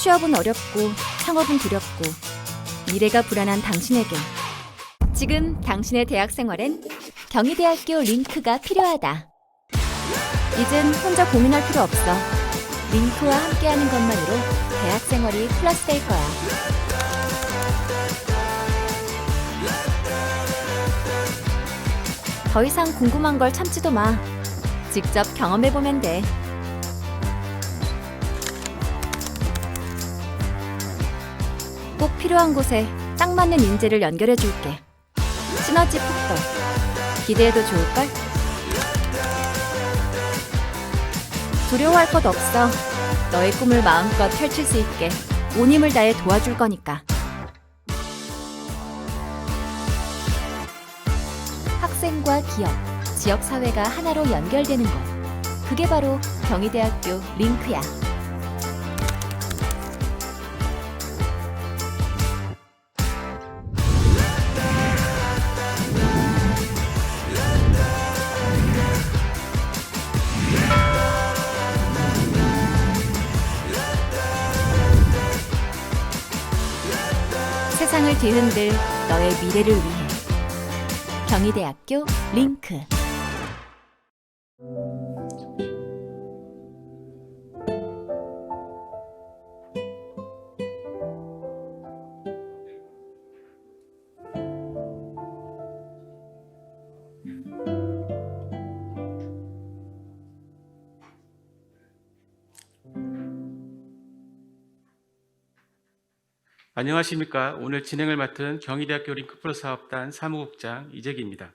취업은 어렵고 창업은 두렵고 미래가 불안한 당신에게 지금 당신의 대학 생활엔 경희대학교 링크가 필요하다. 이젠 혼자 고민할 필요 없어. 링크와 함께하는 것만으로 대학 생활이 플러스 될 거야. 더 이상 궁금한 걸 참지도 마. 직접 경험해보면 돼. 꼭 필요한 곳에 딱 맞는 인재를 연결해줄게. 시너지 폭발. 기대해도 좋을걸? 두려워할 것 없어. 너의 꿈을 마음껏 펼칠 수 있게 온 힘을 다해 도와줄 거니까. 학생과 기업, 지역사회가 하나로 연결되는 것. 그게 바로 경희대학교 링크야. 세상을 뒤흔들 너의 미래를 위해 경희대학교 링크. 안녕하십니까. 오늘 진행을 맡은 경희대학교 링크프로 사업단 사무국장 이재기입니다.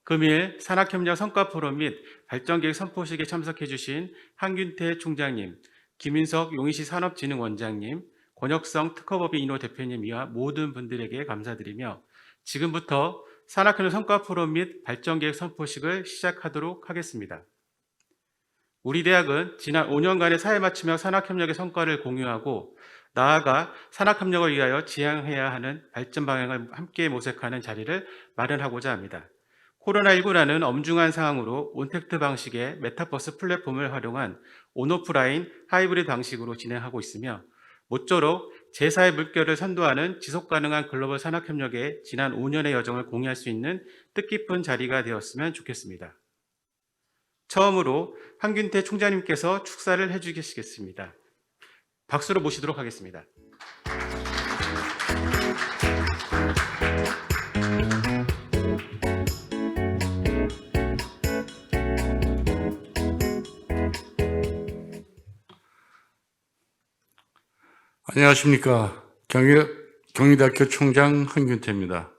금일 산학협력 성과포럼 및 발전계획 선포식에 참석해 주신 한균태 총장님, 김인석 용인시 산업진흥원장님, 권혁성 특허법인 인호 대표님이와 모든 분들에게 감사드리며 지금부터 산학협력 성과포럼 및 발전계획 선포식을 시작하도록 하겠습니다. 우리 대학은 지난 5년간의 사회맞춤형 산학협력의 성과를 공유하고 나아가 산학협력을 위하여 지향해야 하는 발전 방향을 함께 모색하는 자리를 마련하고자 합니다. 코로나19라는 엄중한 상황으로 온택트 방식의 메타버스 플랫폼을 활용한 온오프라인 하이브리드 방식으로 진행하고 있으며 모쪼록 제4의 물결을 선도하는 지속가능한 글로벌 산학협력의 지난 5년의 여정을 공유할 수 있는 뜻깊은 자리가 되었으면 좋겠습니다. 처음으로 한균태 총장님께서 축사를 해주시겠습니다. 박수로 모시도록 하겠습니다. 안녕하십니까. 경희대학교 총장 한균태입니다.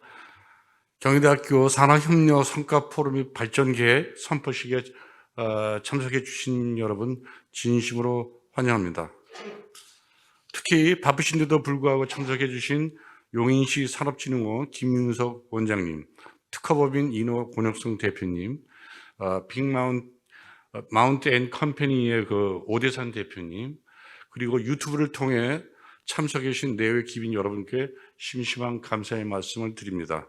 경희대학교 산학협력 성과포럼 및 발전계획 선포식에 참석해 주신 여러분 진심으로 환영합니다. 특히 바쁘신데도 불구하고 참석해 주신 용인시 산업진흥원 김윤석 원장님, 특허법인 인호 권혁성 대표님, 빅마운트 앤 컴퍼니의 오대산 대표님, 그리고 유튜브를 통해 참석해 주신 내외 기빈 여러분께 심심한 감사의 말씀을 드립니다.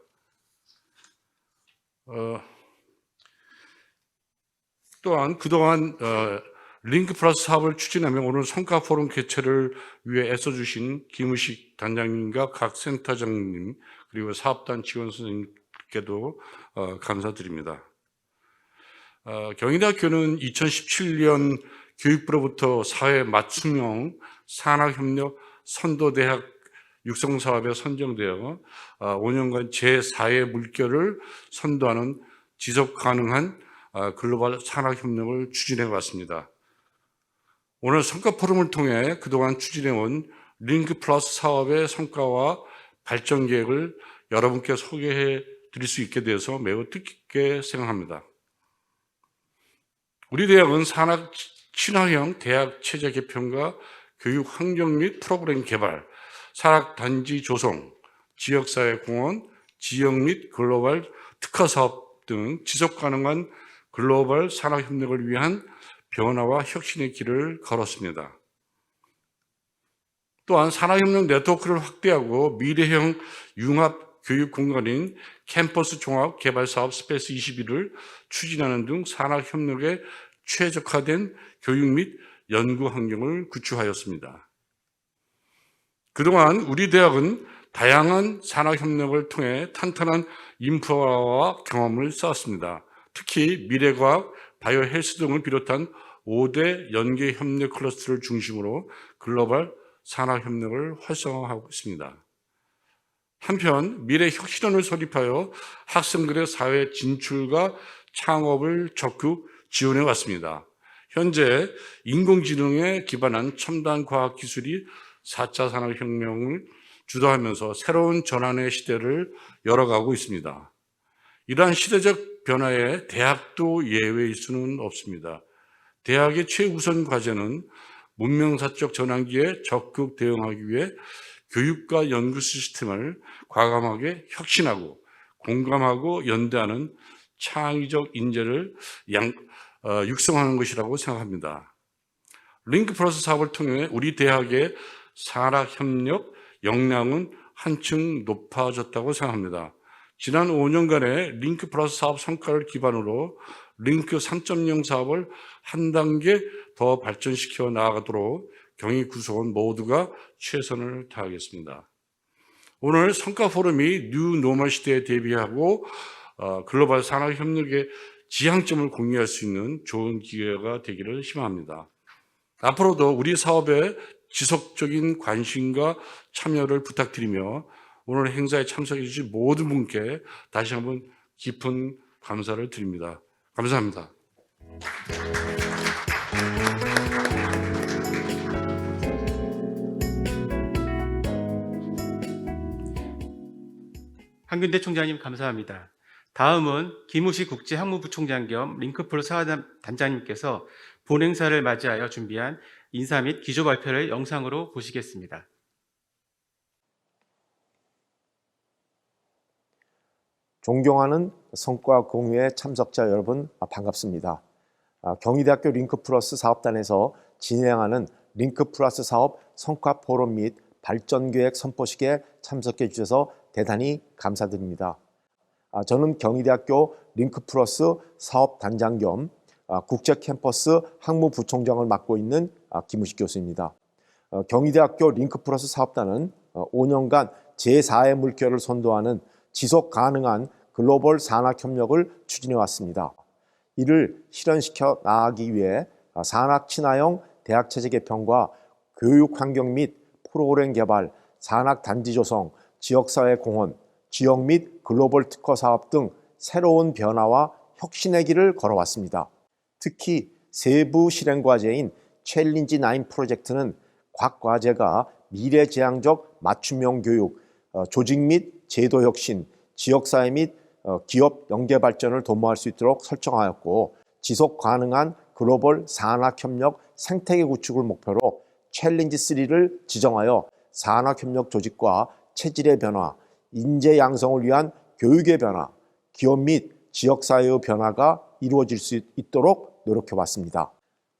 또한 그동안 링크 플러스 사업을 추진하며 오늘 성과 포럼 개최를 위해 애써주신 김우식 단장님과 각 센터장님 그리고 사업단 지원 선생님께도 감사드립니다. 경희대학교는 2017년 교육부로부터 사회 맞춤형 산학협력 선도대학 육성사업에 선정되어 5년간 제4의 물결을 선도하는 지속가능한 글로벌 산학협력을 추진해 왔습니다. 오늘 성과 포럼을 통해 그동안 추진해온 링크 플러스 사업의 성과와 발전 계획을 여러분께 소개해 드릴 수 있게 되어서 매우 뜻깊게 생각합니다. 우리 대학은 산학 친화형 대학 체제 개편과 교육 환경 및 프로그램 개발, 산학 단지 조성, 지역사회 공헌, 지역 및 글로벌 특화 사업 등 지속 가능한 글로벌 산학 협력을 위한 변화와 혁신의 길을 걸었습니다. 또한 산학협력 네트워크를 확대하고 미래형 융합 교육 공간인 캠퍼스 종합 개발 사업 스페이스 21을 추진하는 등 산학협력에 최적화된 교육 및 연구 환경을 구축하였습니다. 그동안 우리 대학은 다양한 산학협력을 통해 탄탄한 인프라와 경험을 쌓았습니다. 특히 미래과학, 바이오 헬스 등을 비롯한 5대 연계 협력 클러스터를 중심으로 글로벌 산학협력을 활성화하고 있습니다. 한편 미래 혁신원을 설립하여 학생들의 사회 진출과 창업을 적극 지원해 왔습니다. 현재 인공지능에 기반한 첨단 과학 기술이 4차 산업혁명을 주도하면서 새로운 전환의 시대를 열어가고 있습니다. 이러한 시대적 변화에 대학도 예외일 수는 없습니다. 대학의 최우선 과제는 문명사적 전환기에 적극 대응하기 위해 교육과 연구 시스템을 과감하게 혁신하고 공감하고 연대하는 창의적 인재를 육성하는 것이라고 생각합니다. 링크 플러스 사업을 통해 우리 대학의 산학협력 역량은 한층 높아졌다고 생각합니다. 지난 5년간의 링크 플러스 사업 성과를 기반으로 링크 3.0 사업을 한 단계 더 발전시켜 나아가도록 경희 구성원 모두가 최선을 다하겠습니다. 오늘 성과 포럼이 뉴 노멀 시대에 대비하고 글로벌 산학협력의 지향점을 공유할 수 있는 좋은 기회가 되기를 희망합니다. 앞으로도 우리 사업에 지속적인 관심과 참여를 부탁드리며 오늘 행사에 참석해 주신 모든 분께 다시 한번 깊은 감사를 드립니다. 감사합니다. 한균대 총장님 감사합니다. 다음은 김우식 국제학무부총장 겸 링크플러스 사업단장님께서 본행사를 맞이하여 준비한 인사 및 기조 발표를 영상으로 보시겠습니다. 존경하는 성과 공유회 참석자 여러분 반갑습니다. 경희대학교 링크플러스 사업단에서 진행하는 링크플러스 사업 성과 포럼 및 발전계획 선포식에 참석해 주셔서 대단히 감사드립니다. 저는 경희대학교 링크플러스 사업단장 겸 국제캠퍼스 학무부총장을 맡고 있는 김우식 교수입니다. 경희대학교 링크플러스 사업단은 5년간 제4의 물결을 선도하는 지속 가능한 글로벌 산학협력을 추진해 왔습니다. 이를 실현시켜 나가기 위해 산학 친화형 대학체제 개편과 교육 환경 및 프로그램 개발, 산학 단지 조성, 지역사회 공헌, 지역 및 글로벌 특허 사업 등 새로운 변화와 혁신의 길을 걸어왔습니다. 특히 세부 실행 과제인 챌린지 9 프로젝트는 각 과제가 미래지향적 맞춤형 교육, 조직 및 제도 혁신, 지역사회 및 기업 연계 발전을 도모할 수 있도록 설정하였고, 지속 가능한 글로벌 산학협력 생태계 구축을 목표로 챌린지 3를 지정하여 산학협력 조직과 체질의 변화, 인재 양성을 위한 교육의 변화, 기업 및 지역사회의 변화가 이루어질 수 있도록 노력해왔습니다.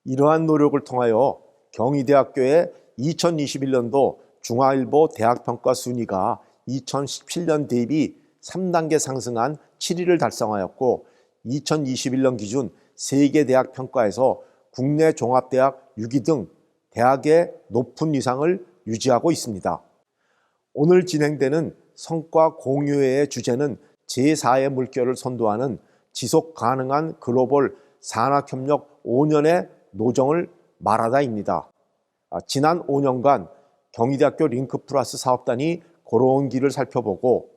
이러한 노력을 통하여 경희대학교의 2021년도 중화일보 대학평가 순위가 2017년 대비 3단계 상승한 7위를 달성하였고, 2021년 기준 세계 대학 평가에서 국내 종합대학 6위 등 대학의 높은 위상을 유지하고 있습니다. 오늘 진행되는 성과 공유회의 주제는 제4의 물결을 선도하는 지속 가능한 글로벌 산학협력 5년의 노정을 말하다입니다. 지난 5년간 경희대학교 링크플러스 사업단이 걸어온 길을 살펴보고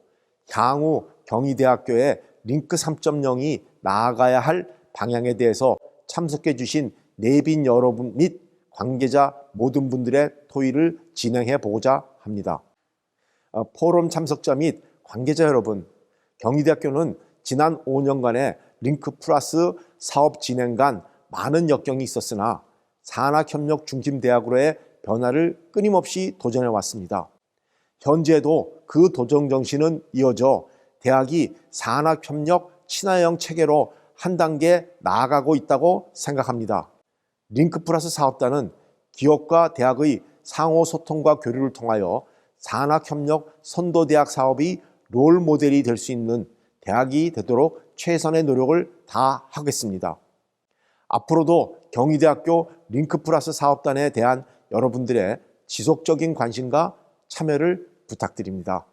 향후 경희대학교의 링크 3.0이 나아가야 할 방향에 대해서 참석해 주신 내빈 여러분 및 관계자 모든 분들의 토의를 진행해 보고자 합니다. 포럼 참석자 및 관계자 여러분, 경희대학교는 지난 5년간의 링크플러스 사업 진행 간 많은 역경이 있었으나 산학협력 중심 대학으로의 변화를 끊임없이 도전해 왔습니다. 현재도 그 도전 정신은 이어져 대학이 산학협력 친화형 체계로 한 단계 나아가고 있다고 생각합니다. 링크플러스 사업단은 기업과 대학의 상호 소통과 교류를 통하여 산학협력 선도대학 사업이 롤 모델이 될 수 있는 대학이 되도록 최선의 노력을 다하겠습니다. 앞으로도 경희대학교 링크플러스 사업단에 대한 여러분들의 지속적인 관심과 참여를 부탁드립니다.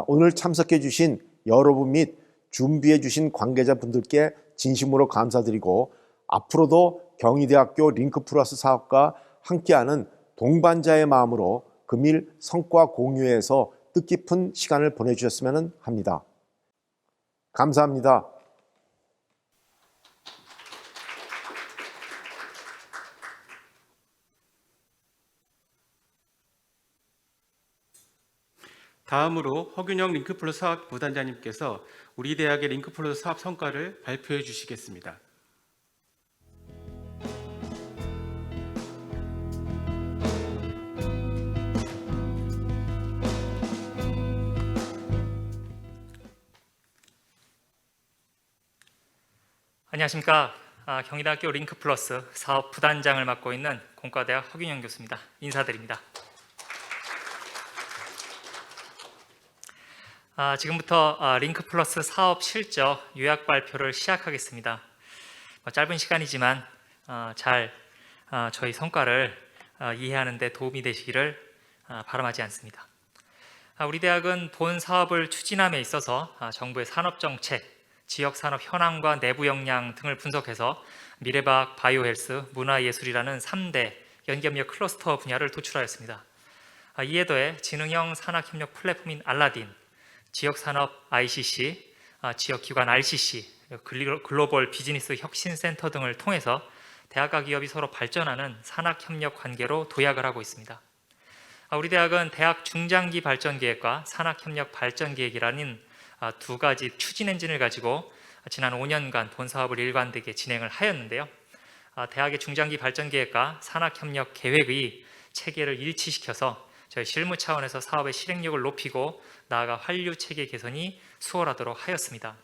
오늘 참석해 주신 여러분 및 준비해 주신 관계자분들께 진심으로 감사드리고 앞으로도 경희대학교 링크플러스 사업과 함께하는 동반자의 마음으로 금일 성과 공유회에서 뜻깊은 시간을 보내주셨으면 합니다. 감사합니다. 다음으로 허균영 링크플러스 사업 부단장님께서 우리 대학의 링크플러스 사업 성과를 발표해 주시겠습니다. 안녕하십니까. 경희대학교 링크플러스 사업 부단장을 맡고 있는 공과대학 허균영 교수입니다. 인사드립니다. 지금부터 링크플러스 사업 실적 요약 발표를 시작하겠습니다. 짧은 시간이지만 잘 저희 성과를 이해하는 데 도움이 되시기를 바람하지 않습니다. 우리 대학은 본 사업을 추진함에 있어서 정부의 산업정책, 지역산업 현황과 내부 역량 등을 분석해서 미래과학, 바이오헬스, 문화예술이라는 3대 연계협력 클러스터 분야를 도출하였습니다. 이에 더해 지능형 산학협력 플랫폼인 알라딘, 지역산업 ICC, 지역기관 RCC, 글로벌 비즈니스 혁신센터 등을 통해서 대학과 기업이 서로 발전하는 산학협력 관계로 도약을 하고 있습니다. 우리 대학은 대학 중장기 발전계획과 산학협력 발전계획이라는 두 가지 추진 엔진을 가지고 지난 5년간 본 사업을 일관되게 진행을 하였는데요. 대학의 중장기 발전 계획과 산학협력 계획의 체계를 일치시켜서 저희 실무 차원에서 사업의 실행력을 높이고 나아가 환류 체계 개선이 수월하도록 하였습니다.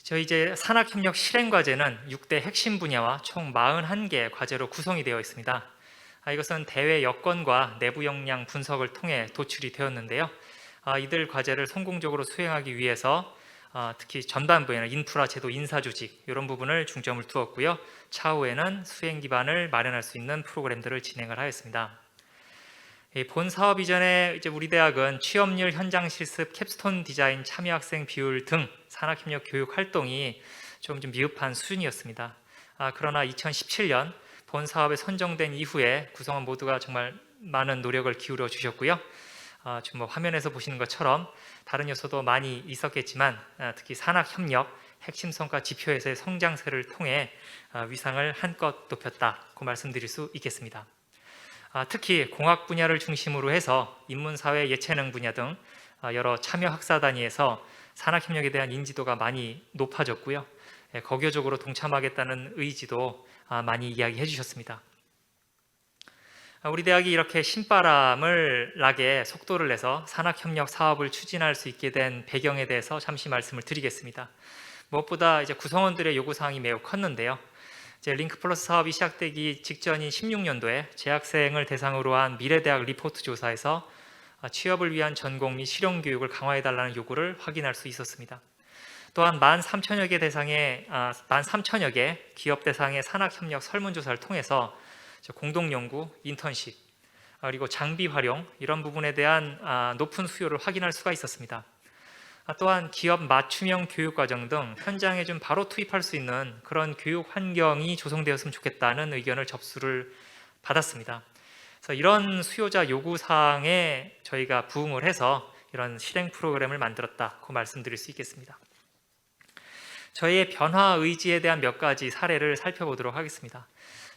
저희 이제 산학협력 실행 과제는 6대 핵심 분야와 총 41개 과제로 구성이 되어 있습니다. 이것은 대외 여건과 내부 역량 분석을 통해 도출이 되었는데요. 이들 과제를 성공적으로 수행하기 위해서 특히 전반부에는 인프라 제도 인사 조직 이런 부분을 중점을 두었고요. 차후에는 수행 기반을 마련할 수 있는 프로그램들을 진행을 하였습니다. 본 사업 이전에 이제 우리 대학은 취업률, 현장 실습, 캡스톤 디자인, 참여 학생 비율 등 산학협력 교육 활동이 좀 미흡한 수준이었습니다. 그러나 2017년 본 사업에 선정된 이후에 구성원 모두가 정말 많은 노력을 기울여 주셨고요. 지금 화면에서 보시는 것처럼 다른 요소도 많이 있었겠지만 특히 산학협력 핵심 성과 지표에서의 성장세를 통해 위상을 한껏 높였다고 말씀드릴 수 있겠습니다. 특히 공학 분야를 중심으로 해서 인문사회 예체능 분야 등 여러 참여 학사 단위에서 산학협력에 대한 인지도가 많이 높아졌고요. 거교적으로 동참하겠다는 의지도 많이 이야기해 주셨습니다. 우리 대학이 이렇게 신바람을 나게 속도를 내서 산학협력 사업을 추진할 수 있게 된 배경에 대해서 잠시 말씀을 드리겠습니다. 무엇보다 이제 구성원들의 요구사항이 매우 컸는데요. 이제 링크플러스 사업이 시작되기 직전인 16년도에 재학생을 대상으로 한 미래대학 리포트 조사에서 취업을 위한 전공 및 실용교육을 강화해달라는 요구를 확인할 수 있었습니다. 또한 13,000여 개 대상의 13,000여 개 기업 대상의 산학협력 설문조사를 통해서 공동연구, 인턴십, 그리고 장비 활용 이런 부분에 대한 높은 수요를 확인할 수가 있었습니다. 또한 기업 맞춤형 교육과정 등 현장에 좀 바로 투입할 수 있는 그런 교육 환경이 조성되었으면 좋겠다는 의견을 접수를 받았습니다. 그래서 이런 수요자 요구사항에 저희가 부응을 해서 이런 실행 프로그램을 만들었다고 말씀드릴 수 있겠습니다. 저희의 변화 의지에 대한 몇 가지 사례를 살펴보도록 하겠습니다.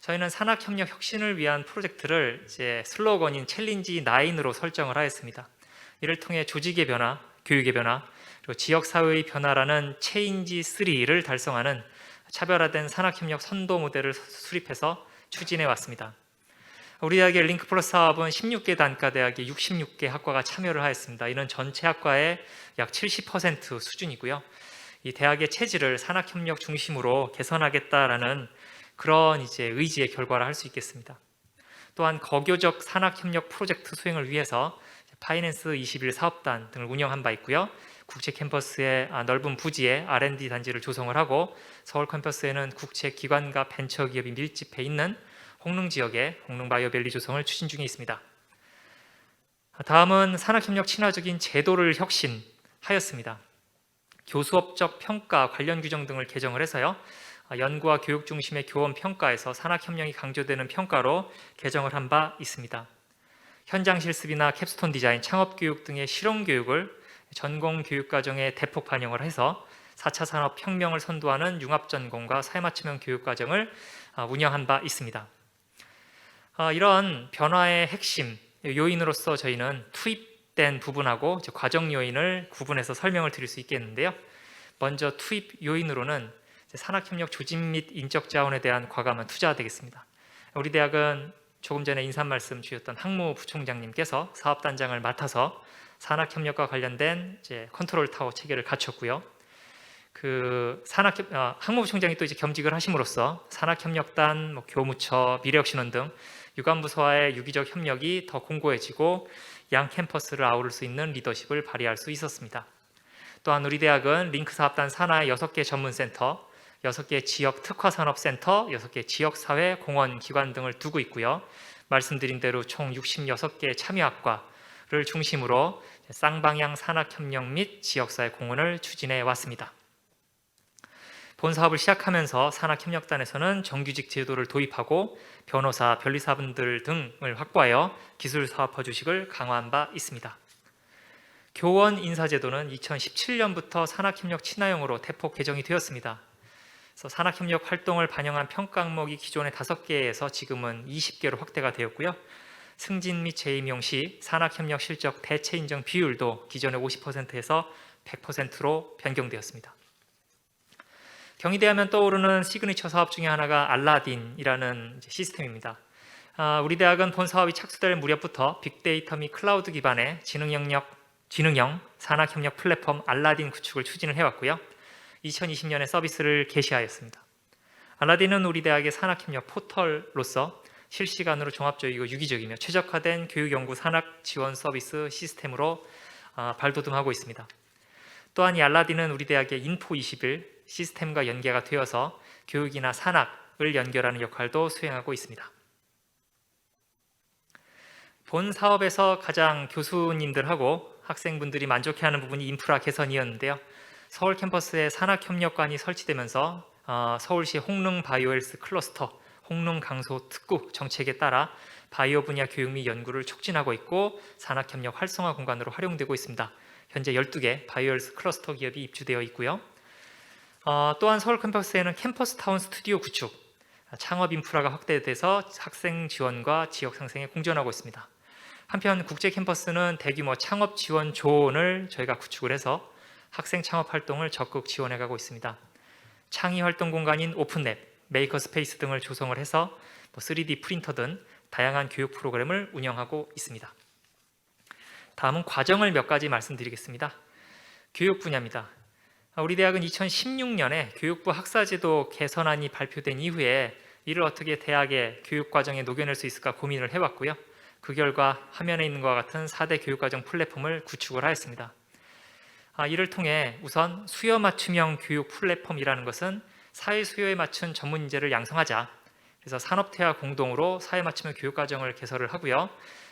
저희는 산학협력 혁신을 위한 프로젝트를 이제 슬로건인 챌린지 9으로 설정을 하였습니다. 이를 통해 조직의 변화, 교육의 변화, 그리고 지역사회의 변화라는 체인지 3를 달성하는 차별화된 산학협력 선도 모델을 수립해서 추진해 왔습니다. 우리 대학의 링크플러스 사업은 16개 단과대학에 66개 학과가 참여를 하였습니다. 이는 전체 학과의 약 70% 수준이고요. 이 대학의 체질을 산학협력 중심으로 개선하겠다라는 그런 이제 의지의 결과를 할 수 있겠습니다. 또한 거교적 산학협력 프로젝트 수행을 위해서 파이낸스 21 사업단 등을 운영한 바 있고요. 국제 캠퍼스의 넓은 부지에 R&D 단지를 조성을 하고 서울 캠퍼스에는 국제 기관과 벤처 기업이 밀집해 있는 홍릉 지역에 홍릉 바이오밸리 조성을 추진 중에 있습니다. 다음은 산학협력 친화적인 제도를 혁신하였습니다. 교수업적 평가 관련 규정 등을 개정을 해서요. 연구와 교육 중심의 교원 평가에서 산학협력이 강조되는 평가로 개정을 한 바 있습니다. 현장 실습이나 캡스톤 디자인, 창업교육 등의 실용교육을 전공교육과정에 대폭 반영을 해서 4차 산업혁명을 선도하는 융합전공과 사회맞춤형 교육과정을 운영한 바 있습니다. 이런 변화의 핵심 요인으로서 저희는 투입된 부분하고 과정 요인을 구분해서 설명을 드릴 수 있겠는데요. 먼저 투입 요인으로는 산학협력 조직 및 인적 자원에 대한 과감한 투자가 되겠습니다. 우리 대학은 조금 전에 인사 말씀 주셨던 학무 부총장님께서 사업단장을 맡아서 산학협력과 관련된 컨트롤 타워 체계를 갖췄고요. 학무 부총장이 또 겸직을 하심으로써 산학협력단, 교무처, 미래혁신원 등 유관부서와의 유기적 협력이 더 공고해지고 양 캠퍼스를 아우를 수 있는 리더십을 발휘할 수 있었습니다. 또한 우리 대학은 링크 사업단 산하의 6개 전문센터, 6개 지역 특화산업센터, 6개 지역사회 공헌기관 등을 두고 있고요. 말씀드린 대로 총 66개 참여학과를 중심으로 쌍방향 산학협력 및 지역사회 공헌을 추진해 왔습니다. 본 사업을 시작하면서 산학협력단에서는 정규직 제도를 도입하고 변호사, 변리사분들 등을 확보하여 기술사업화 주식을 강화한 바 있습니다. 교원 인사제도는 2017년부터 산학협력 친화형으로 대폭 개정이 되었습니다. 그래서 산학협력 활동을 반영한 평가 항목이 기존의 5개에서 지금은 20개로 확대가 되었고요. 승진 및 재임용 시 산학협력 실적 대체 인정 비율도 기존의 50%에서 100%로 변경되었습니다. 경희대 하면 떠오르는 시그니처 사업 중에 하나가 알라딘이라는 시스템입니다. 우리 대학은 본 사업이 착수될 무렵부터 빅데이터 및 클라우드 기반의 지능형 산학협력 플랫폼 알라딘 구축을 추진을 해왔고요. 2020년에 서비스를 개시하였습니다. 알라딘은 우리 대학의 산학협력 포털로서 실시간으로 종합적이고 유기적이며 최적화된 교육연구 산학 지원 서비스 시스템으로 발돋움하고 있습니다. 또한 이 알라딘은 우리 대학의 인포21 시스템과 연계가 되어서 교육이나 산학을 연결하는 역할도 수행하고 있습니다. 본 사업에서 가장 교수님들하고 학생분들이 만족해하는 부분이 인프라 개선이었는데요. 서울 캠퍼스에 산학협력관이 설치되면서 서울시 홍릉 바이오헬스 클러스터, 홍릉 강소 특구 정책에 따라 바이오 분야 교육 및 연구를 촉진하고 있고 산학협력 활성화 공간으로 활용되고 있습니다. 현재 12개 바이오헬스 클러스터 기업이 입주되어 있고요. 또한 서울 캠퍼스에는 캠퍼스타운 스튜디오 구축, 창업 인프라가 확대돼서 학생 지원과 지역 상생에 공존하고 있습니다. 한편 국제 캠퍼스는 대규모 창업 지원 존을 저희가 구축을 해서 학생 창업 활동을 적극 지원해가고 있습니다. 창의 활동 공간인 오픈랩, 메이커 스페이스 등을 조성을 해서 3D 프린터 등 다양한 교육 프로그램을 운영하고 있습니다. 다음은 과정을 몇 가지 말씀드리겠습니다. 교육 분야입니다. 우리 대학은 2016년에 교육부 학사제도 개선안이 발표된 이후에 이를 어떻게 대학의 교육과정에 녹여낼 수 있을까 고민을 해왔고요. 그 결과 화면에 있는 것과 같은 4대 교육과정 플랫폼을 구축을 하였습니다. 이를 통해 우선 수요 맞춤형 교육 플랫폼이라는 것은 사회 수요에 맞춘 전문 인재를 양성하자. 그래서 산업태와 공동으로 사회 맞춤형 교육과정을 개설을 하고요.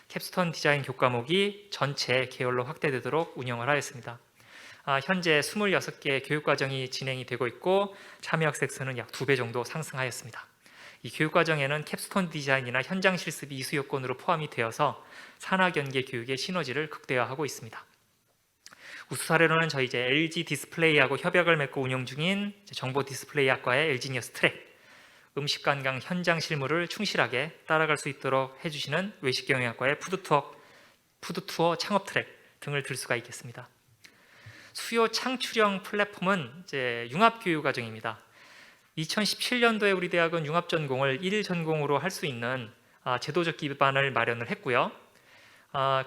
캡스톤 디자인 교과목이 전체 계열로 확대되도록 운영을 하였습니다. 현재 26개의 교육과정이 진행이 되고 있고 참여 학생 수는 약 2배 정도 상승하였습니다. 이 교육과정에는 캡스톤 디자인이나 현장 실습이 이수 요건으로 포함이 되어서 산학연계 교육의 시너지를 극대화하고 있습니다. 우수 사례로는 저희 LG 디스플레이하고 협약을 맺고 운영 중인 정보 디스플레이학과의 LG니어스 트랙, 음식관광 현장 실무를 충실하게 따라갈 수 있도록 해주시는 외식경영학과의 푸드투어 창업 트랙 등을 들 수가 있겠습니다. 수요 창출형 플랫폼은 융합교육과정입니다. 2017년도에 우리 대학은 융합전공을 1일 전공으로 할 수 있는 제도적 기반을 마련을 했고요.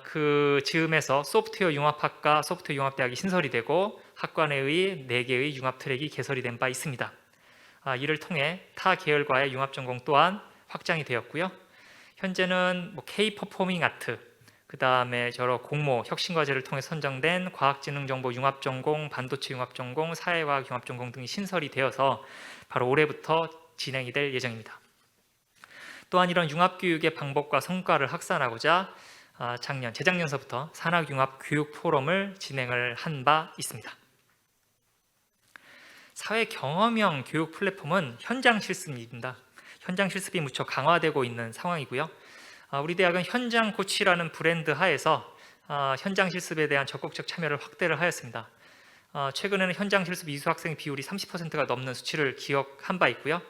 그 즈음에서 소프트웨어 융합학과, 소프트웨어 융합대학이 신설이 되고 학과 내의 4개의 융합 트랙이 개설이 된 바 있습니다. 이를 통해 타 계열과의 융합전공 또한 확장이 되었고요. 현재는 K 퍼포밍 아트, 그다음에 여러 공모, 혁신과제를 통해 선정된 과학지능정보 융합전공, 반도체 융합전공, 사회과학 융합전공 등이 신설이 되어서 바로 올해부터 진행이 될 예정입니다. 또한 이런 융합교육의 방법과 성과를 확산하고자 재작년서부터 산학융합교육포럼을 진행을 한 바 있습니다. 사회경험형 교육 플랫폼은 현장 실습입니다. 현장 실습이 무척 강화되고 있는 상황이고요. 우리 대학은 현장 코치라는 브랜드 하에서 현장 실습에 대한 적극적 참여를 확대를 하였습니다. 최근에는 현장 실습 이수 학생 비율이 30%가 넘는 수치를 기억한 바 있고요.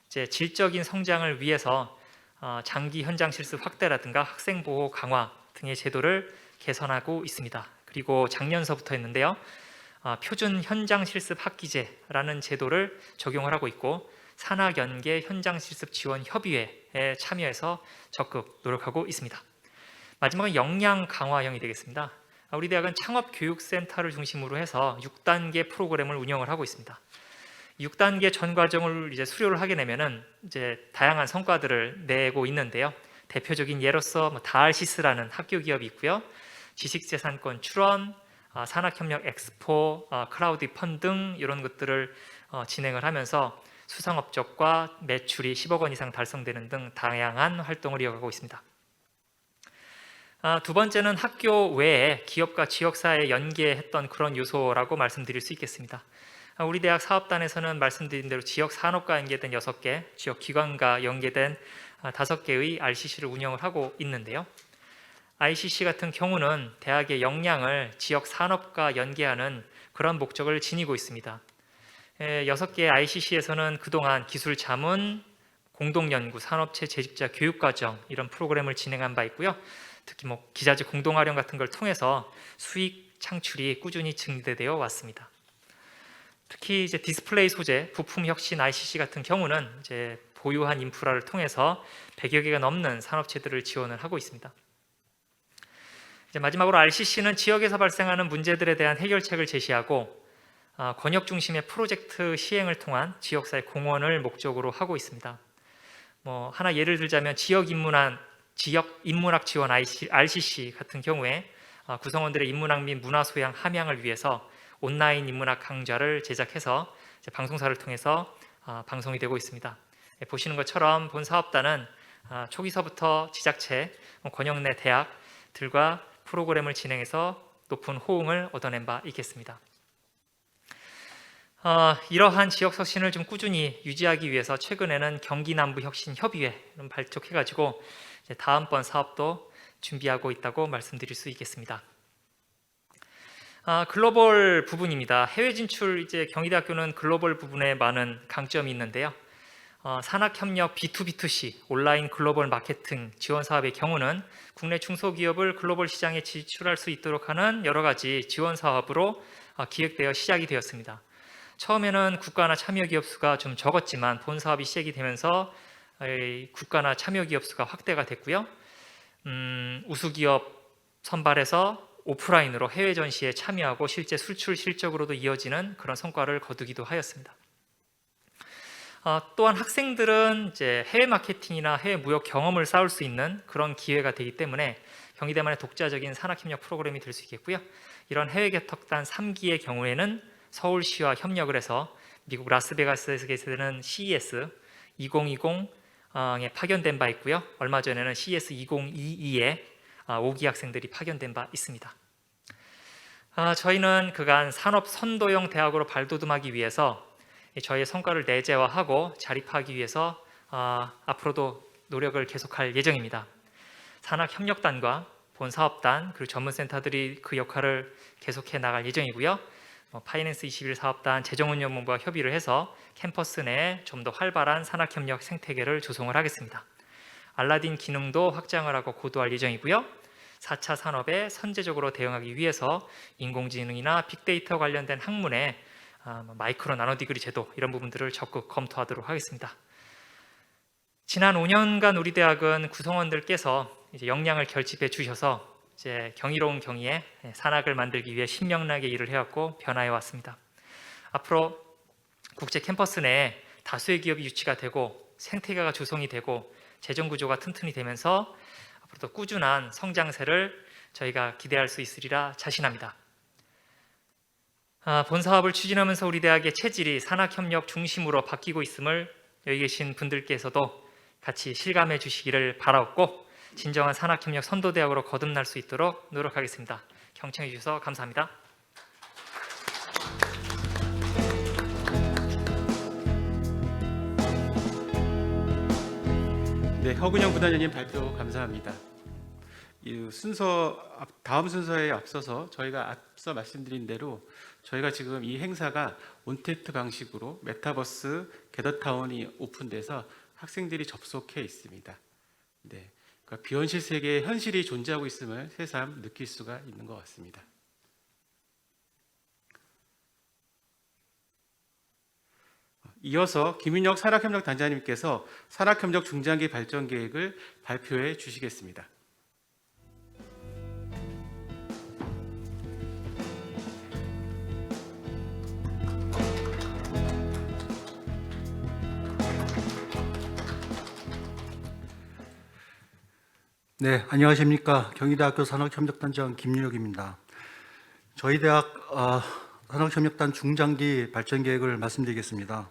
이제 질적인 성장을 위해서 장기 현장 실습 확대라든가 학생 보호 강화 등의 제도를 개선하고 있습니다. 그리고 작년서부터 했는데요. 표준 현장 실습 학기제라는 제도를 적용을 하고 있고 산학연계 현장 실습 지원 협의회에 참여해서 적극 노력하고 있습니다. 마지막은 역량 강화형이 되겠습니다. 우리 대학은 창업교육센터를 중심으로 해서 6단계 프로그램을 운영을 하고 있습니다. 6단계 전 과정을 이제 수료를 하게 되면은 이제 다양한 성과들을 내고 있는데요. 대표적인 예로서 다알시스라는 학교 기업이 있고요. 지식재산권 출원, 산학협력 엑스포, 크라우드 펀딩 이런 것들을 진행을 하면서 수상업적과 매출이 10억 원 이상 달성되는 등 다양한 활동을 이어가고 있습니다. 두 번째는 학교 외에 기업과 지역사회에 연계했던 그런 요소라고 말씀드릴 수 있겠습니다. 우리 대학 사업단에서는 말씀드린 대로 지역 산업과 연계된 6개, 지역 기관과 연계된 5개의 RCC를 운영을 하고 있는데요. ICC 같은 경우는 대학의 역량을 지역 산업과 연계하는 그런 목적을 지니고 있습니다. 6개의 ICC에서는 그동안 기술 자문, 공동연구, 산업체 재직자 교육과정 이런 프로그램을 진행한 바 있고요. 특히 기자재 공동활용 같은 걸 통해서 수익 창출이 꾸준히 증대되어 왔습니다. 특히 이제 디스플레이 소재, 부품 혁신 ICC 같은 경우는 이제 보유한 인프라를 통해서 100여 개가 넘는 산업체들을 지원을 하고 있습니다. 이제 마지막으로 RCC는 지역에서 발생하는 문제들에 대한 해결책을 제시하고 권역 중심의 프로젝트 시행을 통한 지역사회 공헌을 목적으로 하고 있습니다. 하나 예를 들자면 지역 인문학 지원 RCC 같은 경우에 구성원들의 인문학 및 문화 소양 함양을 위해서 온라인 인문학 강좌를 제작해서 방송사를 통해서 방송이 되고 있습니다. 보시는 것처럼 본 사업단은 초기서부터 지자체, 권역 내 대학들과 프로그램을 진행해서 높은 호응을 얻어낸 바 있겠습니다. 이러한 지역 혁신을 좀 꾸준히 유지하기 위해서 최근에는 경기남부혁신협의회를 발족해가지고 다음번 사업도 준비하고 있다고 말씀드릴 수 있겠습니다. 글로벌 부분입니다. 해외 진출 이제 경희대학교는 글로벌 부분에 많은 강점이 있는데요. 산학협력 B2B2C 온라인 글로벌 마케팅 지원 사업의 경우는 국내 중소기업을 글로벌 시장에 진출할 수 있도록 하는 여러 가지 지원 사업으로 기획되어 시작이 되었습니다. 처음에는 국가나 참여 기업 수가 좀 적었지만 본 사업이 시작이 되면서 국가나 참여 기업 수가 확대가 됐고요. 우수 기업 선발해서 오프라인으로 해외 전시에 참여하고 실제 수출 실적으로도 이어지는 그런 성과를 거두기도 하였습니다. 또한 학생들은 이제 해외 마케팅이나 해외 무역 경험을 쌓을 수 있는 그런 기회가 되기 때문에 경희대만의 독자적인 산학협력 프로그램이 될 수 있겠고요. 이런 해외 개척단 3기의 경우에는 서울시와 협력을 해서 미국 라스베가스에서 개최되는 CES 2020에 파견된 바 있고요. 얼마 전에는 CES 2022에 5기 학생들이 파견된 바 있습니다. 저희는 그간 산업 선도형 대학으로 발돋움하기 위해서 저희의 성과를 내재화하고 자립하기 위해서 앞으로도 노력을 계속할 예정입니다. 산학협력단과 본사업단 그리고 전문센터들이 그 역할을 계속해 나갈 예정이고요. 파이낸스 21 사업단 재정운영본부와 협의를 해서 캠퍼스 내에 좀 더 활발한 산학협력 생태계를 조성을 하겠습니다. 알라딘 기능도 확장을 하고 고도할 예정이고요. 4차 산업에 선제적으로 대응하기 위해서 인공지능이나 빅데이터 관련된 학문에 마이크로 나노디그리 제도 이런 부분들을 적극 검토하도록 하겠습니다. 지난 5년간 우리 대학은 구성원들께서 이제 역량을 결집해 주셔서 이제 경이로운 경희에 산학을 만들기 위해 신명나게 일을 해왔고 변화해 왔습니다. 앞으로 국제 캠퍼스 내에 다수의 기업이 유치가 되고 생태계가 조성이 되고 재정 구조가 튼튼히 되면서 앞으로도 꾸준한 성장세를 저희가 기대할 수 있으리라 자신합니다. 본 사업을 추진하면서 우리 대학의 체질이 산학협력 중심으로 바뀌고 있음을 여기 계신 분들께서도 같이 실감해 주시기를 바라옵고 진정한 산학협력 선도대학으로 거듭날 수 있도록 노력하겠습니다. 경청해 주셔서 감사합니다. 네, 허근영 부단장님 발표 감사합니다. 다음 순서에 앞서서 저희가 앞서 말씀드린 대로 저희가 지금 이 행사가 온택트 방식으로 메타버스 게더타운이 오픈돼서 학생들이 접속해 있습니다. 네, 그러니까 비현실 세계에 현실이 존재하고 있음을 새삼 느낄 수가 있는 것 같습니다. 이어서 김윤혁 산학협력단장님께서 산학협력 중장기 발전 계획을 발표해 주시겠습니다. 네, 안녕하십니까. 경희대학교 산학협력단장 김윤혁입니다. 저희 대학 산학협력단 중장기 발전 계획을 말씀드리겠습니다.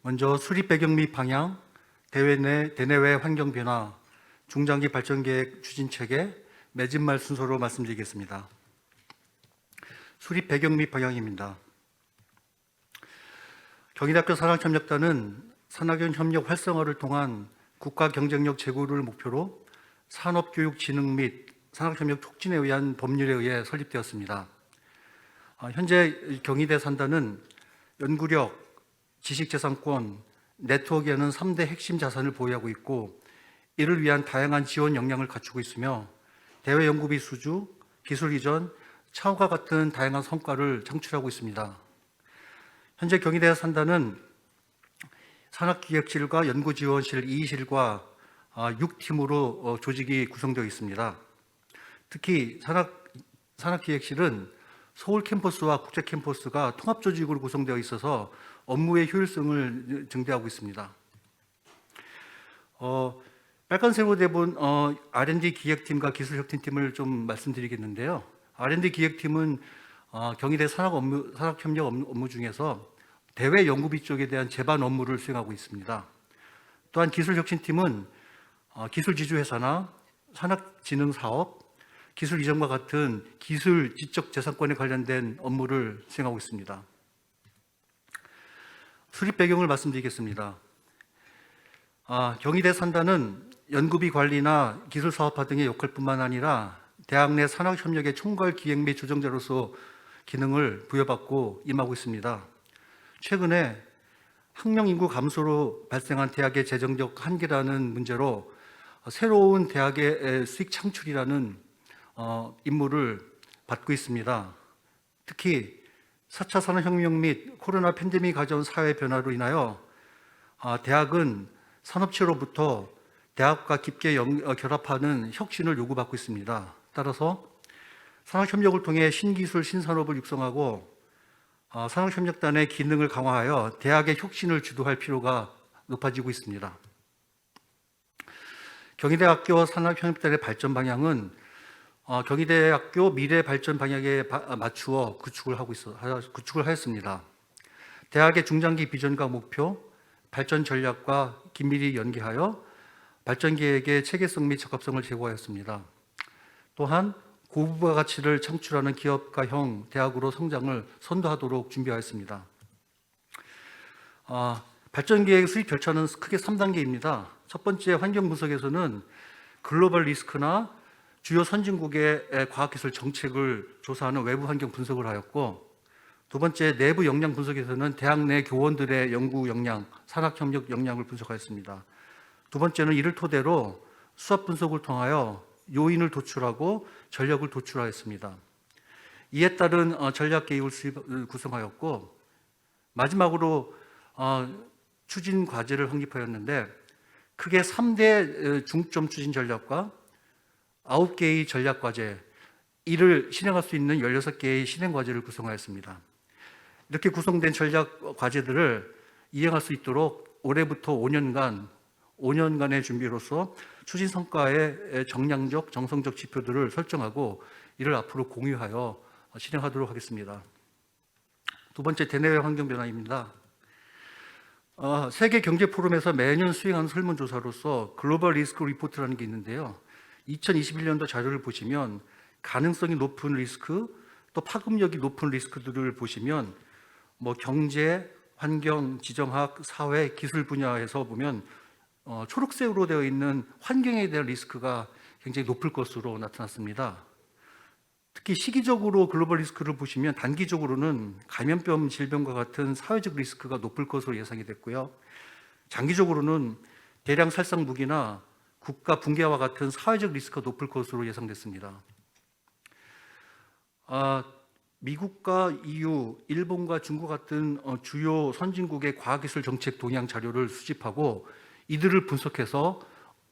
먼저 수립 배경 및 방향, 대내외 환경 변화, 중장기 발전 계획 추진 체계, 맺은 말 순서로 말씀드리겠습니다. 수립 배경 및 방향입니다. 경희대학교 산학협력단은 산학연 협력 활성화를 통한 국가 경쟁력 제고를 목표로 산업교육 진흥 및 산학협력 촉진에 의한 법률에 의해 설립되었습니다. 현재 경희대 산단은 연구력, 지식재산권, 네트워크에는 3대 핵심 자산을 보유하고 있고 이를 위한 다양한 지원 역량을 갖추고 있으며 대외 연구비 수주, 기술 이전, 차후과 같은 다양한 성과를 창출하고 있습니다. 현재 경희대 산단은 산학기획실과 연구지원실 2실과 6팀으로 조직이 구성되어 있습니다. 특히 산학기획실은 서울 캠퍼스와 국제 캠퍼스가 통합 조직으로 구성되어 있어서 업무의 효율성을 증대하고 있습니다. 빨간색으로 대본 R&D 기획팀과 기술혁신팀을 좀 말씀드리겠는데요. R&D 기획팀은 경희대 산학협력 업무 중에서 대외 연구비 쪽에 대한 제반 업무를 수행하고 있습니다. 또한 기술혁신팀은 기술지주회사나 산학진흥사업, 기술 이전과 같은 기술 지적 재산권에 관련된 업무를 수행하고 있습니다. 수립 배경을 말씀드리겠습니다. 경희대 산단은 연구비 관리나 기술사업화 등의 역할뿐만 아니라 대학 내 산학협력의 총괄 기획 및 조정자로서 기능을 부여받고 임하고 있습니다. 최근에 학령 인구 감소로 발생한 대학의 재정적 한계라는 문제로 새로운 대학의 수익 창출이라는 임무를 받고 있습니다. 특히 4차 산업혁명 및 코로나 팬데믹이 가져온 사회 변화로 인하여 대학은 산업체로부터 대학과 깊게 결합하는 혁신을 요구받고 있습니다. 따라서 산학협력을 통해 신기술, 신산업을 육성하고 산학협력단의 기능을 강화하여 대학의 혁신을 주도할 필요가 높아지고 있습니다. 경희대학교 산학협력단의 발전 방향은 경희대학교 미래 발전 방향에 맞추어 구축을 하였습니다. 대학의 중장기 비전과 목표, 발전 전략과 긴밀히 연계하여 발전 계획의 체계성 및 적합성을 제고하였습니다. 또한 고부가 가치를 창출하는 기업가형 대학으로 성장을 선도하도록 준비하였습니다. 발전 계획 수립 절차는 크게 3단계입니다. 첫 번째 환경 분석에서는 글로벌 리스크나 주요 선진국의 과학기술 정책을 조사하는 외부 환경 분석을 하였고, 두 번째 내부 역량 분석에서는 대학 내 교원들의 연구 역량, 산학협력 역량을 분석하였습니다. 두 번째는 이를 토대로 수합 분석을 통하여 요인을 도출하고 전략을 도출하였습니다. 이에 따른 전략 계획을 구성하였고, 마지막으로 추진 과제를 확립하였는데 크게 3대 중점 추진 전략과 9개의 전략 과제, 이를 실행할 수 있는 16개의 실행 과제를 구성하였습니다. 이렇게 구성된 전략 과제들을 이행할 수 있도록 올해부터 5년간 5년간의 준비로서 추진 성과의 정량적, 정성적 지표들을 설정하고 이를 앞으로 공유하여 실행하도록 하겠습니다. 두 번째, 대내외 환경 변화입니다. 세계 경제 포럼에서 매년 수행하는 설문조사로서 글로벌 리스크 리포트라는 게 있는데요. 2021년도 자료를 보시면 가능성이 높은 리스크, 또 파급력이 높은 리스크들을 보시면 뭐 경제, 환경, 지정학, 사회, 기술 분야에서 보면 초록색으로 되어 있는 환경에 대한 리스크가 굉장히 높을 것으로 나타났습니다. 특히 시기적으로 글로벌 리스크를 보시면 단기적으로는 감염병 질병과 같은 사회적 리스크가 높을 것으로 예상이 됐고요. 장기적으로는 대량 살상 무기나 국가 붕괴와 같은 사회적 리스크가 높을 것으로 예상됐습니다. 미국과 EU, 일본과 중국 같은 주요 선진국의 과학기술 정책 동향 자료를 수집하고 이들을 분석해서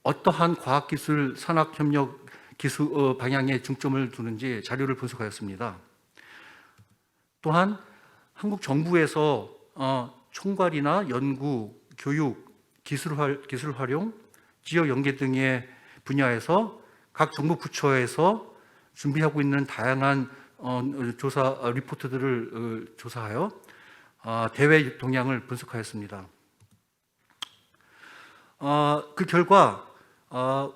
어떠한 과학기술 산학협력 기술 방향에 중점을 두는지 자료를 분석하였습니다. 또한 한국 정부에서 총괄이나 연구, 교육, 기술 활용, 지역 연계 등의 분야에서 각 정부 부처에서 준비하고 있는 다양한 조사 리포트들을 조사하여 대외 동향을 분석하였습니다. 그 결과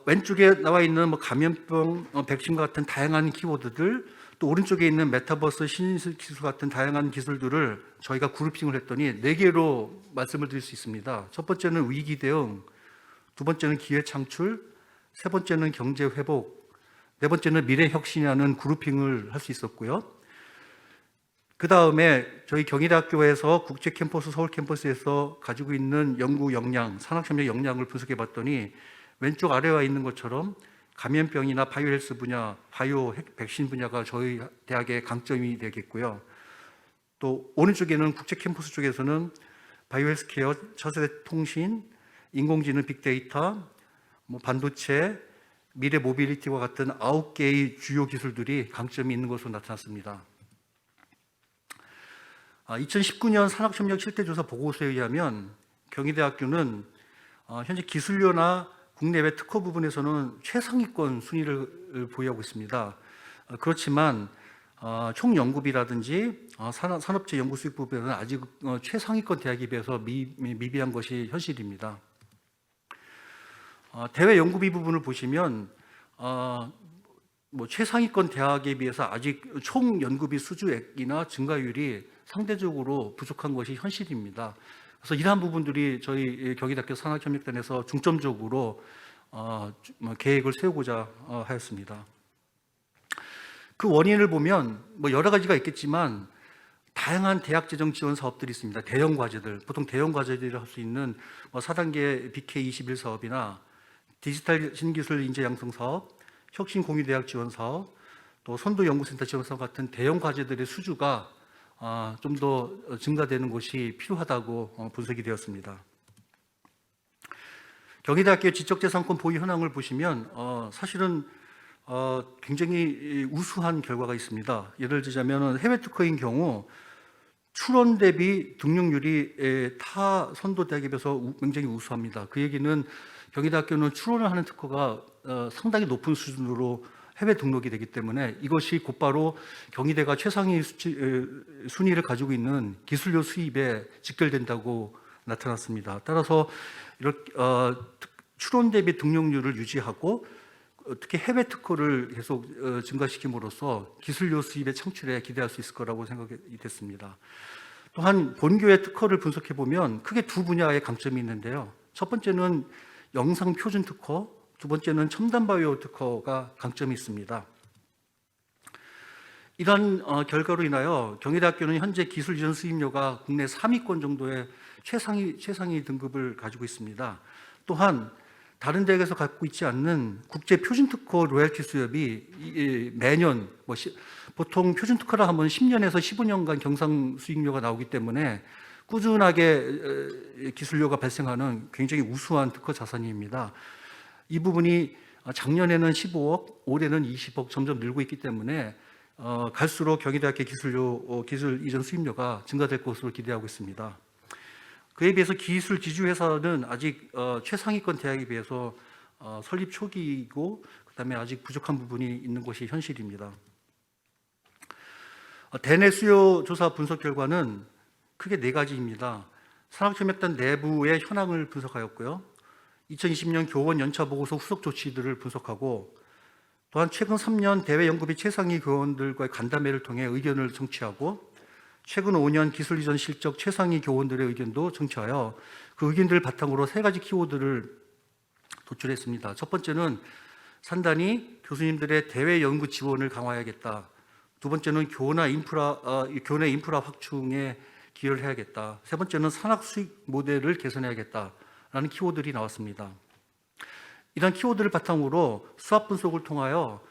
왼쪽에 나와 있는 뭐 감염병, 백신과 같은 다양한 키워드들, 또 오른쪽에 있는 메타버스, 신기술 기술 같은 다양한 기술들을 저희가 그룹핑을 했더니 4개로 말씀을 드릴 수 있습니다. 첫 번째는 위기 대응, 두 번째는 기회 창출, 세 번째는 경제 회복, 네 번째는 미래 혁신이라는 그룹핑을 할 수 있었고요. 그 다음에 저희 경희대학교에서 국제 캠퍼스, 서울 캠퍼스에서 가지고 있는 연구 역량, 산학협력 역량을 분석해 봤더니 왼쪽 아래와 있는 것처럼 감염병이나 바이오헬스 분야, 바이오 백신 분야가 저희 대학의 강점이 되겠고요. 또 오른쪽에는 국제 캠퍼스 쪽에서는 바이오헬스케어, 차세대 통신, 인공지능, 빅데이터, 뭐 반도체, 미래 모빌리티와 같은 9개의 주요 기술들이 강점이 있는 것으로 나타났습니다. 2019년 산학협력 실태조사 보고서에 의하면 경희대학교는 현재 기술료나 국내외 특허 부분에서는 최상위권 순위를 보유하고 있습니다. 그렇지만 총 연구비라든지 산업체 연구 수익 부분에는 아직 최상위권 대학에 비해서 미비한 것이 현실입니다. 대외 연구비 부분을 보시면 뭐 최상위권 대학에 비해서 아직 총 연구비 수주액이나 증가율이 상대적으로 부족한 것이 현실입니다. 그래서 이러한 부분들이 저희 경희대학교 산학협력단에서 중점적으로 계획을 세우고자 하였습니다. 그 원인을 보면 뭐 여러 가지가 있겠지만 다양한 대학 재정 지원 사업들이 있습니다. 대형 과제들, 보통 대형 과제들을 할 수 있는 4단계 BK21 사업이나 디지털 신기술 인재 양성 사업, 혁신 공유대학 지원 사업, 또 선도 연구센터 지원 사업 같은 대형 과제들의 수주가 좀 더 증가되는 것이 필요하다고 분석이 되었습니다. 경희대학교 지적재산권 보유 현황을 보시면 사실은 굉장히 우수한 결과가 있습니다. 예를 들자면 해외 특허인 경우 출원 대비 등록률이 타 선도 대학에 비해서 굉장히 우수합니다. 그 얘기는 경희대학교는 출원을 하는 특허가 상당히 높은 수준으로 해외 등록이 되기 때문에 이것이 곧바로 경희대가 최상위 순위를 가지고 있는 기술료 수입에 직결된다고 나타났습니다. 따라서 이렇게 출원 대비 등록률을 유지하고 특히 해외 특허를 계속 증가시킴으로써 기술료 수입의 창출에 기대할 수 있을 거라고 생각이 됐습니다. 또한 본교의 특허를 분석해 보면 크게 두 분야의 강점이 있는데요. 첫 번째는 영상 표준 특허, 두 번째는 첨단 바이오 특허가 강점이 있습니다. 이러한 결과로 인하여 경희대학교는 현재 기술 이전 수입료가 국내 3위권 정도의 최상위 등급을 가지고 있습니다. 또한 다른 대학에서 갖고 있지 않는 국제 표준 특허 로열티 수협이 매년 보통 표준 특허라 하면 10년에서 15년간 경상 수익료가 나오기 때문에 꾸준하게 기술료가 발생하는 굉장히 우수한 특허 자산입니다. 이 부분이 작년에는 15억, 올해는 20억 점점 늘고 있기 때문에 갈수록 경희대학교 기술 이전 수입료가 증가될 것으로 기대하고 있습니다. 그에 비해서 기술 지주회사는 아직 최상위권 대학에 비해서 설립 초기이고 그다음에 아직 부족한 부분이 있는 것이 현실입니다. 대내 수요 조사 분석 결과는 크게 4가지입니다. 산학협력단 내부의 현황을 분석하였고요. 2020년 교원 연차 보고서 후속 조치들을 분석하고 또한 최근 3년 대외 연구비 최상위 교원들과의 간담회를 통해 의견을 청취하고 최근 5년 기술 이전 실적 최상위 교원들의 의견도 청취하여 그 의견들을 바탕으로 3가지 키워드를 도출했습니다. 첫 번째는 산단이 교수님들의 대외 연구 지원을 강화해야겠다. 두 번째는 교내 인프라 확충에 기여를 해야겠다. 세 번째는 산학 수익 모델을 개선해야겠다라는 키워드들이 나왔습니다. 이런 키워드를 바탕으로 수합 분석을 통하여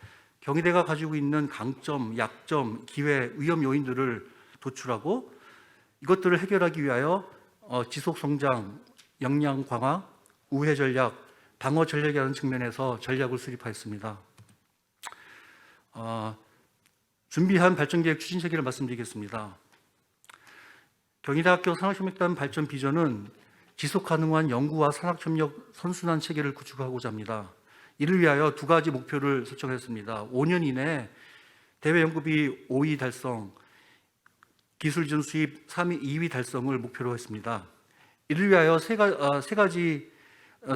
경희대가 가지고 있는 강점, 약점, 기회, 위험 요인들을 도출하고 이것들을 해결하기 위하여 지속 성장, 역량 강화, 우회 전략, 방어 전략이라는 측면에서 전략을 수립하였습니다. 준비한 발전계획 추진 체계를 말씀드리겠습니다. 경희대학교 산학협력단 발전 비전은 지속 가능한 연구와 산학협력 선순환 체계를 구축하고자 합니다. 이를 위하여 2가지 목표를 설정했습니다. 5년 이내 대외 연구비 5위 달성, 기술 이전 수입 2위 달성을 목표로 했습니다. 이를 위하여 세 가지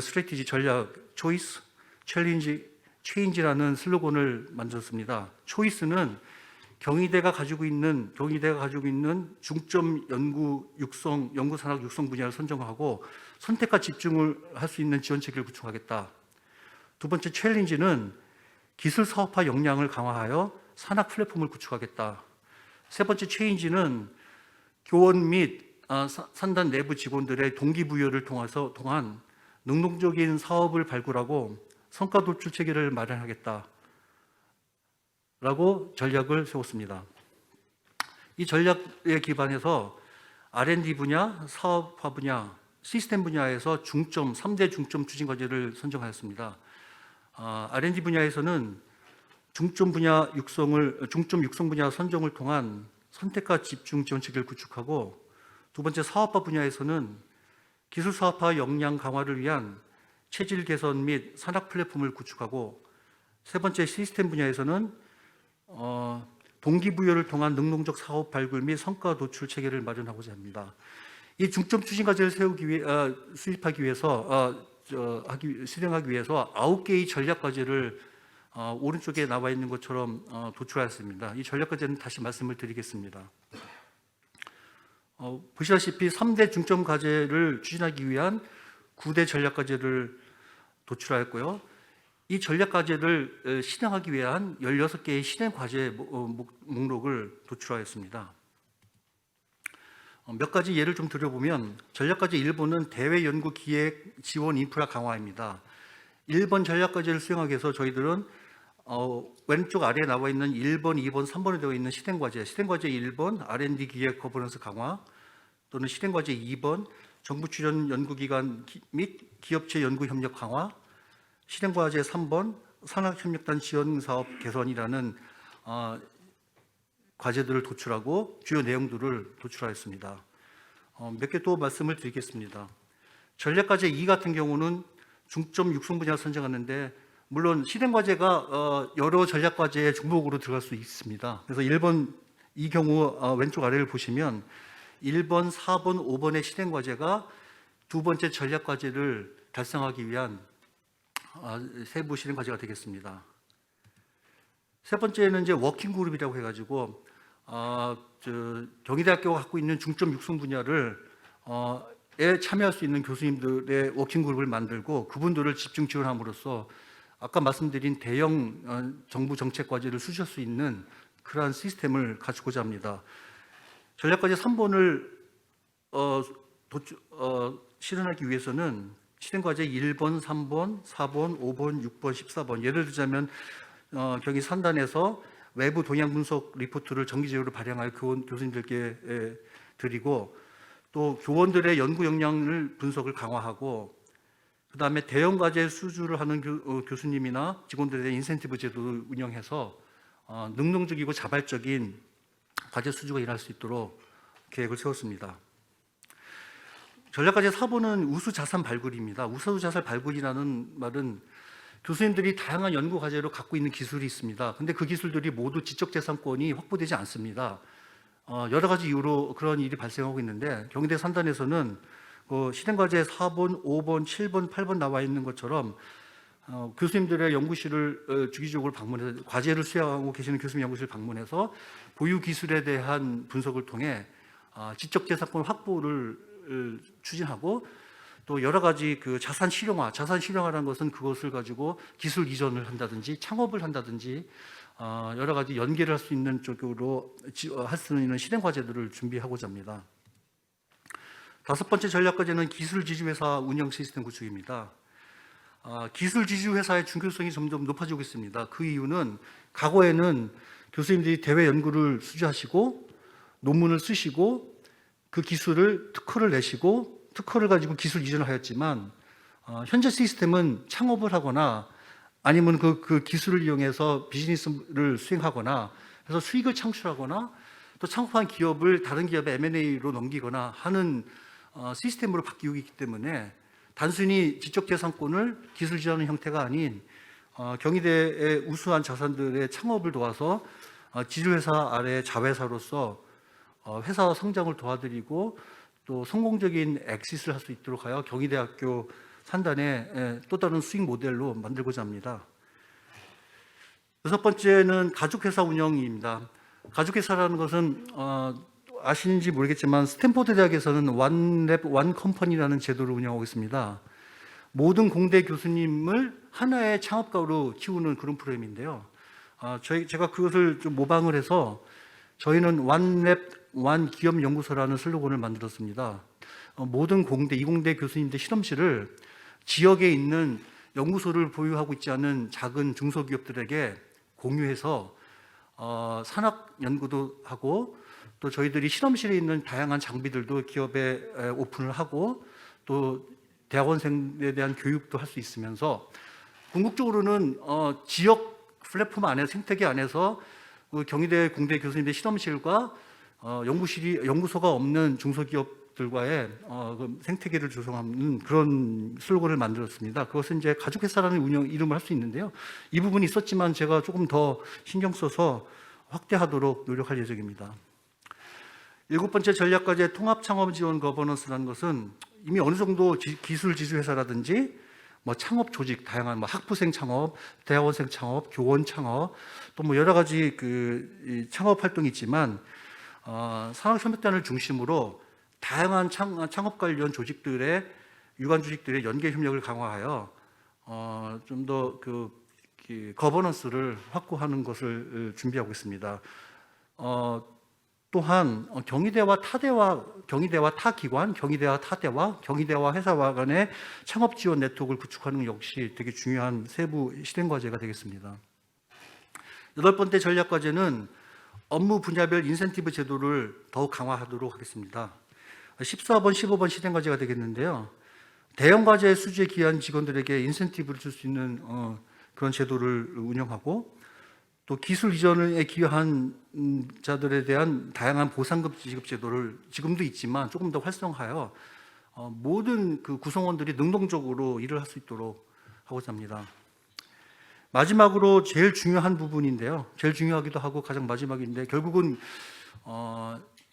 스트래티지 전략, 초이스, 챌린지, 체인지라는 슬로건을 만들었습니다. 초이스는 경희대가 가지고 있는 중점 연구 육성, 연구 산학 육성 분야를 선정하고 선택과 집중을 할 수 있는 지원 체계를 구축하겠다. 두 번째 챌린지는 기술 사업화 역량을 강화하여 산학 플랫폼을 구축하겠다. 세 번째 체인지는 교원 및 산단 내부 직원들의 동기부여를 통한 능동적인 사업을 발굴하고 성과 도출 체계를 마련하겠다. 라고 전략을 세웠습니다. 이 전략에 기반해서 R&D 분야, 사업화 분야, 시스템 분야에서 3대 중점 추진 과제를 선정하였습니다. R&D 분야에서는 중점 육성 분야 선정을 통한 선택과 집중 지원 체계를 구축하고, 두 번째 사업화 분야에서는 기술 사업화 역량 강화를 위한 체질 개선 및 산학 플랫폼을 구축하고, 세 번째 시스템 분야에서는 동기부여를 통한 능동적 사업 발굴 및 성과 도출 체계를 마련하고자 합니다. 이 중점 추진 과제를 수립하기 위해서 실행하기 위해서 9개의 전략 과제를 오른쪽에 나와 있는 것처럼 도출하였습니다. 이 전략 과제는 다시 말씀을 드리겠습니다. 보시다시피 3대 중점 과제를 추진하기 위한 9대 전략 과제를 도출하였고요. 이 전략 과제를 실행하기 위한 16개의 실행 과제 목록을 도출하였습니다. 몇 가지 예를 좀 들어보면 전략 과제 1번은 대외 연구 기획 지원 인프라 강화입니다. 1번 전략 과제를 수행하기 위해서 저희들은 왼쪽 아래에 나와 있는 1번, 2번, 3번에 되어 있는 실행 과제 1번 R&D 기획 거버넌스 강화, 또는 실행 과제 2번 정부 출연 연구기관 및 기업체 연구 협력 강화, 실행 과제 3번 산학협력단 지원 사업 개선이라는 과제들을 도출하고 주요 내용들을 도출하였습니다. 몇 개 또 말씀을 드리겠습니다. 전략 과제 2 같은 경우는 중점 육성 분야를 선정하는데, 물론 실행 과제가 여러 전략 과제의 중복으로 들어갈 수 있습니다. 그래서 1번 이 경우 왼쪽 아래를 보시면 1번, 4번, 5번의 실행 과제가 두 번째 전략 과제를 달성하기 위한 세부 실행 과제가 되겠습니다. 세 번째는 이제 워킹 그룹이라고 해가지고 경희대학교가 갖고 있는 중점 육성 분야를 참여할 수 있는 교수님들의 워킹 그룹을 만들고 그분들을 집중 지원함으로써 아까 말씀드린 대형 정부 정책 과제를 수주할 수 있는 그러한 시스템을 갖추고자 합니다. 전략 과제 3번을 실현하기 위해서는 실행 과제 1번, 3번, 4번, 5번, 6번, 14번, 예를 들자면 경희 산단에서 외부 동향 분석 리포트를 정기적으로 발행하여 교수님들께 드리고, 또 교원들의 연구 역량을 분석을 강화하고, 그 다음에 대형 과제 수주를 하는 교수님이나 직원들의 인센티브 제도를 운영해서 능동적이고 자발적인 과제 수주가 일어날 수 있도록 계획을 세웠습니다. 전략과제 4번은 우수 자산 발굴입니다. 우수 자산 발굴이라는 말은 교수님들이 다양한 연구 과제로 갖고 있는 기술이 있습니다. 근데 그 기술들이 모두 지적재산권이 확보되지 않습니다. 여러 가지 이유로 그런 일이 발생하고 있는데 경희대 산단에서는 실행과제 4번, 5번, 7번, 8번 나와 있는 것처럼 교수님들의 연구실을 주기적으로 방문해서 과제를 수행하고 계시는 교수님 연구실 방문해서 보유 기술에 대한 분석을 통해 지적재산권 확보를 추진하고 또 여러 가지 그 자산 실용화라는 것은 그것을 가지고 기술 이전을 한다든지 창업을 한다든지 여러 가지 연계를 할 수 있는 쪽으로 할 수 있는 실행 과제들을 준비하고자 합니다. 5번째 전략 과제는 기술 지주 회사 운영 시스템 구축입니다. 기술 지주 회사의 중요성이 점점 높아지고 있습니다. 그 이유는 과거에는 교수님들이 대외 연구를 수주하시고 논문을 쓰시고 그 기술을 특허를 내시고 특허를 가지고 기술 이전을 하였지만 현재 시스템은 창업을 하거나 아니면 그 기술을 이용해서 비즈니스를 수행하거나 해서 수익을 창출하거나 또 창업한 기업을 다른 기업에 M&A로 넘기거나 하는 시스템으로 바뀌고 있기 때문에 단순히 지적재산권을 기술 지원하는 형태가 아닌 경희대의 우수한 자산들의 창업을 도와서 지주회사 아래 자회사로서 회사 성장을 도와드리고 또 성공적인 엑시스를 할 수 있도록 하여 경희대학교 산단의 또 다른 수익 모델로 만들고자 합니다. 6번째는 가족회사 운영입니다. 가족회사라는 것은 아시는지 모르겠지만 스탠포드 대학에서는 원랩 원컴퍼니라는 제도를 운영하고 있습니다. 모든 공대 교수님을 하나의 창업가로 키우는 그런 프로그램인데요. 제가 그것을 좀 모방을 해서 저희는 원랩 원기업연구소라는 슬로건을 만들었습니다. 모든 공대, 이공대 교수님들 실험실을 지역에 있는 연구소를 보유하고 있지 않은 작은 중소기업들에게 공유해서 산학 연구도 하고 또 저희들이 실험실에 있는 다양한 장비들도 기업에 오픈을 하고 또 대학원생에 대한 교육도 할 수 있으면서 궁극적으로는 지역 플랫폼 안에 생태계 안에서 경희대 공대 교수님들 실험실과 연구소가 없는 중소기업들과의 생태계를 조성하는 그런 슬로건을 만들었습니다. 그것은 이제 가족회사라는 운영 이름을 할 수 있는데요. 이 부분이 있었지만 제가 조금 더 신경 써서 확대하도록 노력할 예정입니다. 7번째 전략과제 통합창업지원 거버넌스라는 것은 이미 어느 정도 기술 지주회사라든지 창업 조직 다양한 학부생 창업, 대학원생 창업, 교원 창업 또 여러 가지 이 창업 활동이 있지만 산학협력단을 중심으로 다양한 창업 관련 조직들의 유관 조직들의 연계 협력을 강화하여 좀 더 거버넌스를 확고하는 것을 준비하고 있습니다. 또한 경희대와 타 기관, 경희대와 타대와 경희대와 회사와 간의 창업 지원 네트워크를 구축하는 것 역시 되게 중요한 세부 실행 과제가 되겠습니다. 8번째 전략 과제는 업무 분야별 인센티브 제도를 더욱 강화하도록 하겠습니다. 14번, 15번 실행 과제가 되겠는데요. 대형 과제 수주에 기여한 직원들에게 인센티브를 줄 수 있는 그런 제도를 운영하고 또 기술 이전에 기여한 자들에 대한 다양한 보상금 지급 제도를 지금도 있지만 조금 더 활성화하여 모든 그 구성원들이 능동적으로 일을 할 수 있도록 하고자 합니다. 마지막으로 제일 중요한 부분인데요. 제일 중요하기도 하고 가장 마지막인데 결국은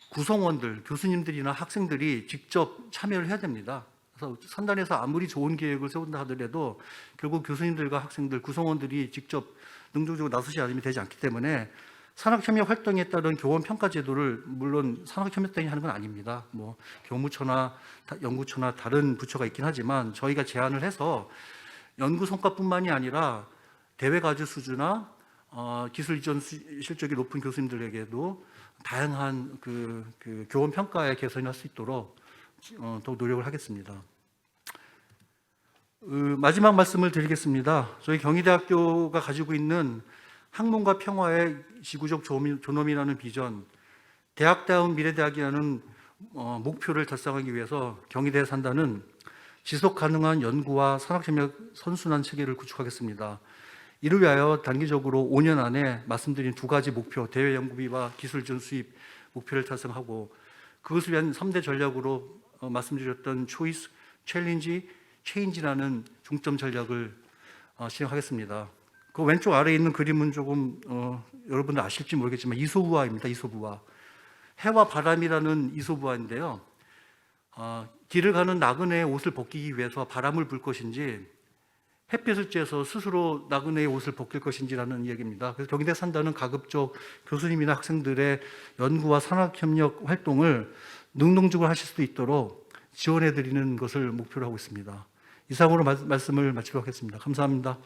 구성원들, 교수님들이나 학생들이 직접 참여를 해야 됩니다. 그래서 산단에서 아무리 좋은 계획을 세운다 하더라도 결국 교수님들과 학생들, 구성원들이 직접 능동적으로 나서지 않으면 되지 않기 때문에 산학협력 활동에 따른 교원 평가 제도를 물론 산학협력단이 하는 건 아닙니다. 교무처나 연구처나 다른 부처가 있긴 하지만 저희가 제안을 해서 연구 성과뿐만이 아니라 대외 가주 수주나 기술 이전 실적이 높은 교수님들에게도 다양한 그 교원 평가에 개선할 수 있도록 더욱 노력을 하겠습니다. 마지막 말씀을 드리겠습니다. 저희 경희대학교가 가지고 있는 학문과 평화의 지구적 존엄이라는 비전, 대학다운 미래대학이라는 목표를 달성하기 위해서 경희대 산단은 지속 가능한 연구와 산학협력 선순환 체계를 구축하겠습니다. 이를 위하여 단기적으로 5년 안에 말씀드린 두 가지 목표, 대외 연구비와 기술 전 수입 목표를 달성하고 그것을 위한 3대 전략으로 말씀드렸던 초이스, 챌린지, 체인지라는 중점 전략을 시행하겠습니다. 그 왼쪽 아래에 있는 그림은 조금 여러분들 아실지 모르겠지만 이솝우화입니다. 이솝우화. 해와 바람이라는 이솝우화인데요. 길을 가는 나그네의 옷을 벗기기 위해서 바람을 불 것인지 햇빛을 쬐서 스스로 나그네의 옷을 벗길 것인지라는 이야기입니다. 그래서 경희대 산다는 가급적 교수님이나 학생들의 연구와 산학협력 활동을 능동적으로 하실 수 있도록 지원해 드리는 것을 목표로 하고 있습니다. 이상으로 말씀을 마치도록 하겠습니다. 감사합니다.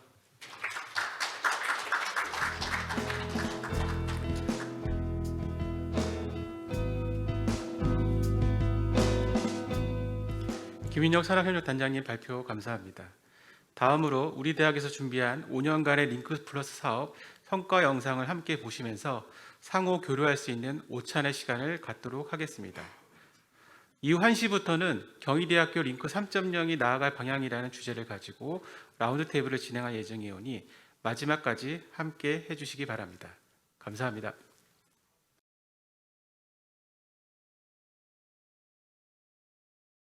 김인혁 산학협력단장님 발표 감사합니다. 다음으로 우리 대학에서 준비한 5년간의 링크 플러스 사업 성과 영상을 함께 보시면서 상호 교류할 수 있는 오찬의 시간을 갖도록 하겠습니다. 이후 1시부터는 경희대학교 링크 3.0이 나아갈 방향이라는 주제를 가지고 라운드 테이블을 진행할 예정이오니 마지막까지 함께 해주시기 바랍니다. 감사합니다.